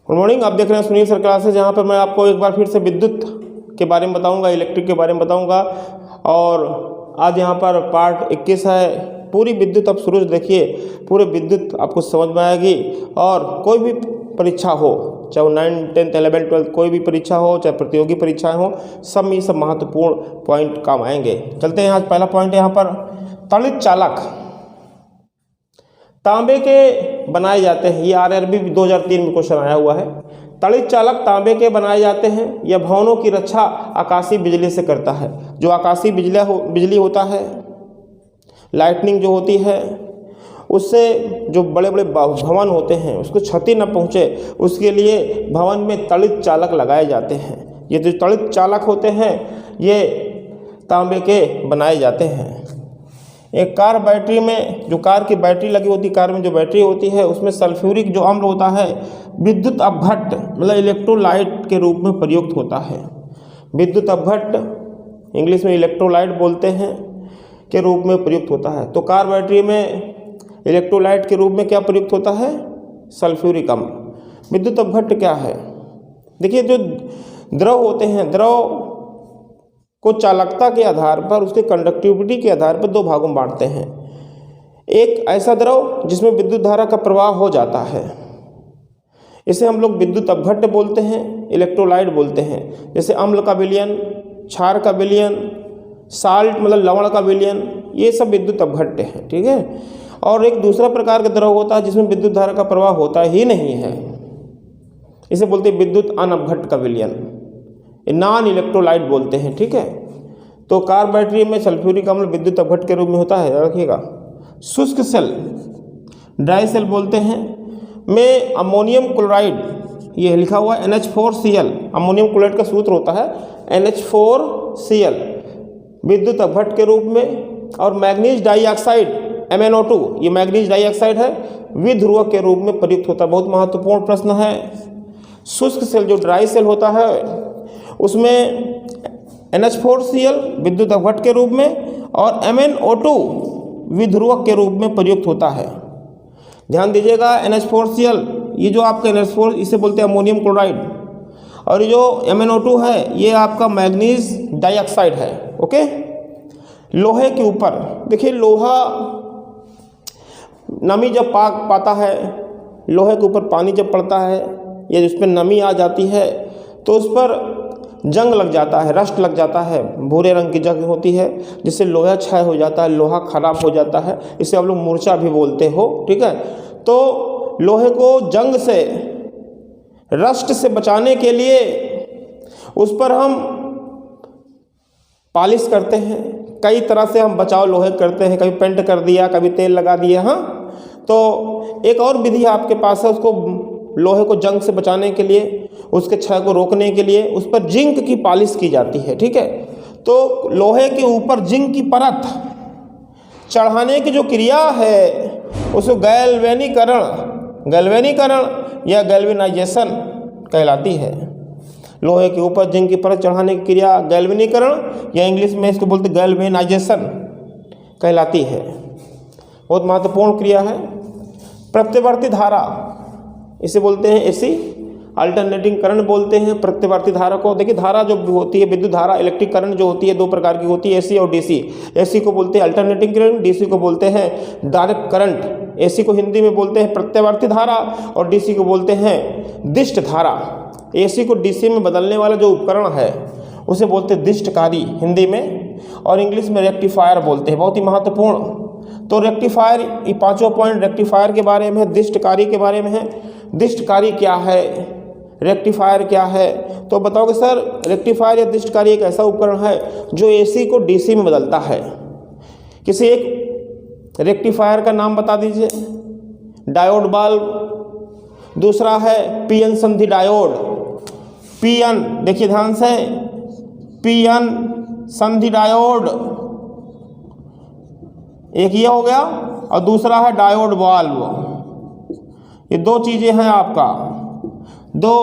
Good morning. आप देख रहे हैं सुनील सर क्लासेस, जहाँ पर मैं आपको एक बार फिर से विद्युत के बारे में बताऊंगा, इलेक्ट्रिक के बारे में बताऊंगा। और आज यहाँ पर पार्ट 21 है। पूरी विद्युत आप शुरू से देखिए, पूरे विद्युत आपको समझ में आएगी। और कोई भी परीक्षा हो, चाहे वो 9, 10, 11, 12 कोई भी परीक्षा हो, चाहे प्रतियोगी परीक्षाएँ हो, सब में सब महत्वपूर्ण पॉइंट काम आएंगे। चलते हैं, आज पहला पॉइंट है यहाँ पर तड़ित चालक तांबे के बनाए जाते हैं। ये आरआरबी 2003 में क्वेश्चन आया हुआ है। तड़ित चालक तांबे के बनाए जाते हैं। यह भवनों की रक्षा आकाशीय बिजली से करता है। जो आकाशीय बिजली होता है, लाइटनिंग जो होती है, उससे जो बड़े बड़े भवन होते हैं उसको क्षति न पहुँचे, उसके लिए भवन में तड़ित चालक लगाए जाते हैं। ये जो तड़ित चालक होते हैं ये तांबे के बनाए जाते हैं। एक कार बैटरी में, जो कार की बैटरी लगी होती है, कार में जो बैटरी होती है उसमें सल्फ्यूरिक जो अम्ल होता है विद्युत अपघट्ट मतलब इलेक्ट्रोलाइट के रूप में प्रयुक्त होता है। विद्युत अपघट्ट इंग्लिश में इलेक्ट्रोलाइट बोलते हैं के रूप में प्रयुक्त होता है। तो कार बैटरी में इलेक्ट्रोलाइट के रूप में क्या प्रयुक्त होता है? सल्फ्यूरिक अम्ल। विद्युत अपघट्ट क्या है? देखिए, जो द्रव होते हैं, द्रव को चालकता के आधार पर, उसके कंडक्टिविटी के आधार पर दो भागों में बांटते हैं। एक ऐसा द्रव जिसमें विद्युत धारा का प्रवाह हो जाता है, इसे हम लोग विद्युत अपघट्ट बोलते हैं, इलेक्ट्रोलाइट बोलते हैं। जैसे अम्ल का विलयन, क्षार का विलयन, साल्ट मतलब लवण का विलयन, ये सब विद्युत अपघट्ट हैं, ठीक है। और एक दूसरा प्रकार का द्रव होता है जिसमें विद्युत धारा का प्रवाह होता ही नहीं है, इसे बोलते हैं विद्युत अनअपघट्ट का विलयन, नॉन इलेक्ट्रोलाइट बोलते हैं, ठीक है। तो कार बैटरी में सल्फ्यूरिक अम्ल विद्युत अपघट्ट के रूप में होता है, याद रखिएगा। शुष्क सेल, ड्राई सेल बोलते हैं, में अमोनियम क्लोराइड, ये लिखा हुआ है NH4Cl, अमोनियम क्लोराइड का सूत्र होता है NH4Cl विद्युत अपघट्ट के रूप में। और मैग्नीज डाइऑक्साइड MnO2, ये मैग्नीज डाइऑक्साइड है, द्विध्रुवक के रूप में प्रयुक्त होता है। बहुत महत्वपूर्ण प्रश्न है। शुष्क सेल जो ड्राई सेल होता है उसमें NH4Cl विद्युत अपघट्ट के रूप में और MnO2 द्विध्रुवक के रूप में प्रयुक्त होता है। ध्यान दीजिएगा, NH4Cl ये जो आपका NH4, इसे बोलते हैं अमोनियम क्लोराइड, और ये जो MnO2 है ये आपका मैग्नीज डाइऑक्साइड है, ओके। लोहे के ऊपर देखिए, लोहा नमी जब पाता है, लोहे के ऊपर पानी जब पड़ता है या उस पर नमी आ जाती है तो उस पर जंग लग जाता है, रस्ट लग जाता है, भूरे रंग की जंग होती है, जिससे लोहा क्षय हो जाता है, लोहा खराब हो जाता है। इसे आप लोग मूर्छा भी बोलते हो, ठीक है। तो लोहे को जंग से, रस्ट से बचाने के लिए उस पर हम पॉलिश करते हैं। कई तरह से हम बचाव लोहे करते हैं, कभी पेंट कर दिया, कभी तेल लगा दिया। हाँ, तो एक और विधि आपके पास है, उसको लोहे को जंग से बचाने के लिए, उसके क्षय को रोकने के लिए उस पर जिंक की पॉलिश की जाती है, ठीक है। तो लोहे के ऊपर जिंक की परत चढ़ाने की जो क्रिया है उसको गैल्वेनीकरण या गैल्वेनाइजेशन कहलाती है। लोहे के ऊपर जिंक की परत चढ़ाने की क्रिया गैल्वेनीकरण या इंग्लिश में इसको बोलते गैल्वेनाइजेशन कहलाती है। बहुत महत्वपूर्ण क्रिया है। प्रत्यावर्ती धारा, इसे बोलते हैं AC, अल्टरनेटिंग करंट बोलते हैं प्रत्यावर्ती धारा को। देखिए, धारा जो होती है, विद्युत धारा, इलेक्ट्रिक करंट जो होती है, दो प्रकार की होती है, AC और DC। AC को बोलते हैं अल्टरनेटिंग करंट, DC को बोलते हैं डायरेक्ट करंट। AC को हिंदी में बोलते हैं प्रत्यावर्ती धारा और DC को बोलते हैं दिष्ट धारा। AC को DC में बदलने वाला जो उपकरण है उसे बोलते हैं दिष्टकारी हिंदी में, और इंग्लिश में रेक्टिफायर बोलते हैं। बहुत ही महत्वपूर्ण। तो रेक्टिफायर, ये पांचों पॉइंट रेक्टिफायर के बारे में है, दिष्टकारी के बारे में है। दिष्टकारी क्या है, रेक्टिफायर क्या है? तो बताओगे सर, रेक्टिफायर या दिष्टकारी एक ऐसा उपकरण है जो AC को DC में बदलता है। किसी एक रेक्टिफायर का नाम बता दीजिए। डायोड बल्ब, दूसरा है PN संधि डायोड। PN, देखिए ध्यान से, PN संधि डायोड एक ये हो गया, और दूसरा है डायोड वाल्व। ये दो चीज़ें हैं आपका, दो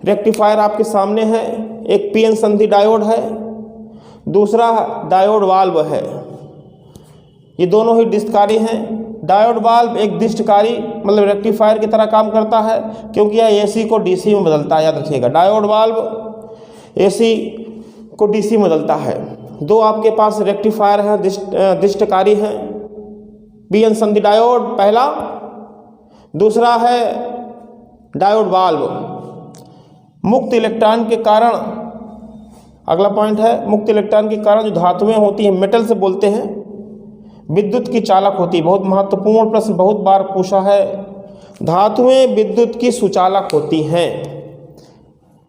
रेक्टिफायर आपके सामने है। एक PN संधि डायोड है, दूसरा डायोड वाल्व है। ये दोनों ही डिस्टकारी हैं। डायोड वाल्व एक दिष्टकारी मतलब रेक्टिफायर की तरह काम करता है, क्योंकि यह एसी को डीसी में बदलता है। याद रखिएगा, डायोड वाल्व एसी को डीसी में बदलता है। दो आपके पास रेक्टिफायर हैं, दिष्टकारी हैं, पीएन संधि डायोड पहला, दूसरा है डायोड वाल्व। मुक्त इलेक्ट्रॉन के कारण, अगला पॉइंट है, मुक्त इलेक्ट्रॉन के कारण जो धातुएं होती हैं, मेटल से बोलते हैं, विद्युत की चालक होती है। बहुत महत्वपूर्ण प्रश्न बहुत बार पूछा है, धातुएं विद्युत की सुचालक होती हैं।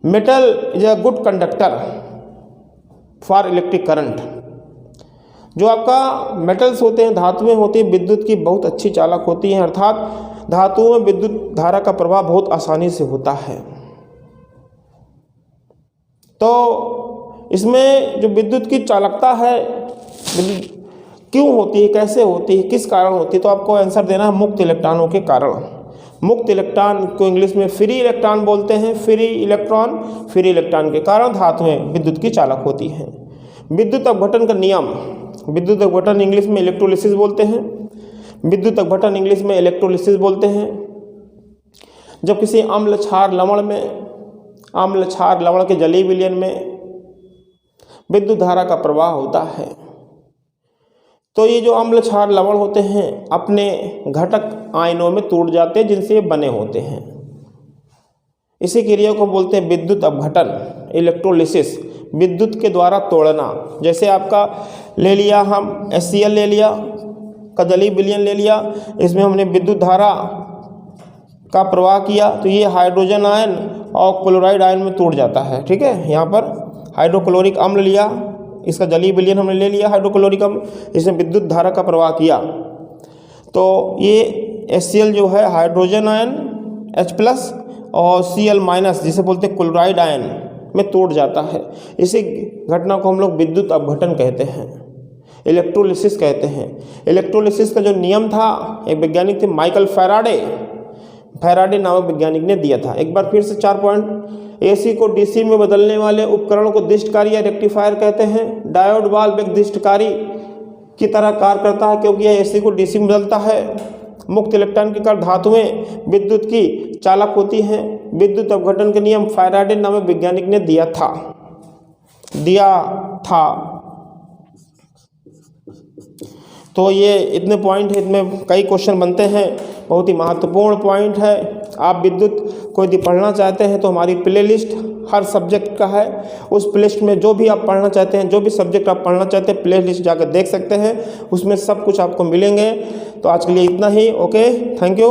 Metal is a good conductor for electric current. जो आपका मेटल्स होते हैं, धातुएं होती हैं, विद्युत की बहुत अच्छी चालक होती हैं, अर्थात धातुओं में विद्युत धारा का प्रवाह बहुत आसानी से होता है। तो इसमें जो विद्युत की चालकता है, क्यों होती है, कैसे होती है, किस कारण होती है, तो आपको आंसर देना है मुक्त इलेक्ट्रॉनों के कारण। मुक्त इलेक्ट्रॉन को इंग्लिश में फ्री इलेक्ट्रॉन बोलते हैं। फ्री इलेक्ट्रॉन के कारण धातुएं विद्युत की चालक होती हैं। विद्युत अपघटन का नियम, विद्युत अपघटन इंग्लिश में इलेक्ट्रोलिसिस बोलते हैं। विद्युत अपघटन इंग्लिश में इलेक्ट्रोलिसिस बोलते हैं। जब किसी अम्ल क्षार लवण के जलीय विलयन में विद्युत धारा का प्रवाह होता है, तो ये जो अम्ल क्षार लवण होते हैं अपने घटक आयनों में टूट जाते हैं, जिनसे ये बने होते हैं। इसी क्रिया को बोलते हैं विद्युत अपघटन, इलेक्ट्रोलिसिस, विद्युत के द्वारा तोड़ना। जैसे आपका ले लिया हम HCl ले लिया का जलीय विलयन ले लिया, इसमें हमने विद्युत धारा का प्रवाह किया, तो ये हाइड्रोजन आयन और क्लोराइड आयन में टूट जाता है। ठीक है, यहाँ पर हाइड्रोक्लोरिक अम्ल लिया, इसका जलीय विलयन हमने ले लिया हाइड्रोक्लोरिक अम्ल, इसमें विद्युत धारा का प्रवाह किया, तो ये HCl जो है हाइड्रोजन आयन H+ और Cl- जिसे बोलते हैं क्लोराइड आयन में टूट जाता है। इसी घटना को हम लोग विद्युत अपघटन कहते हैं, इलेक्ट्रोलिसिस कहते हैं। इलेक्ट्रोलिसिस का जो नियम था, एक वैज्ञानिक थे माइकल फैराडे नामक वैज्ञानिक ने दिया था। एक बार फिर से 4 पॉइंट। एसी को डीसी में बदलने वाले उपकरण को दिष्टकारी या रेक्टिफायर कहते हैं। डायोड वाल्व एक दिष्टकारी की तरह कार्य करता है, क्योंकि यह एसी को डीसी में बदलता है। मुक्त इलेक्ट्रॉन के कारण धातुएं विद्युत की चालक होती हैं। विद्युत अपघटन के नियम फैराडे नामक वैज्ञानिक ने दिया था। तो ये इतने पॉइंट है, इनमें कई क्वेश्चन बनते हैं, बहुत ही महत्वपूर्ण पॉइंट है। आप विद्युत को यदि पढ़ना चाहते हैं तो हमारी प्लेलिस्ट हर सब्जेक्ट का है, उस प्लेलिस्ट में जो भी आप पढ़ना चाहते हैं, जो भी सब्जेक्ट आप पढ़ना चाहते हैं, प्लेलिस्ट जाकर देख सकते हैं, उसमें सब कुछ आपको मिलेंगे। तो आज के लिए इतना ही। Okay, thank you.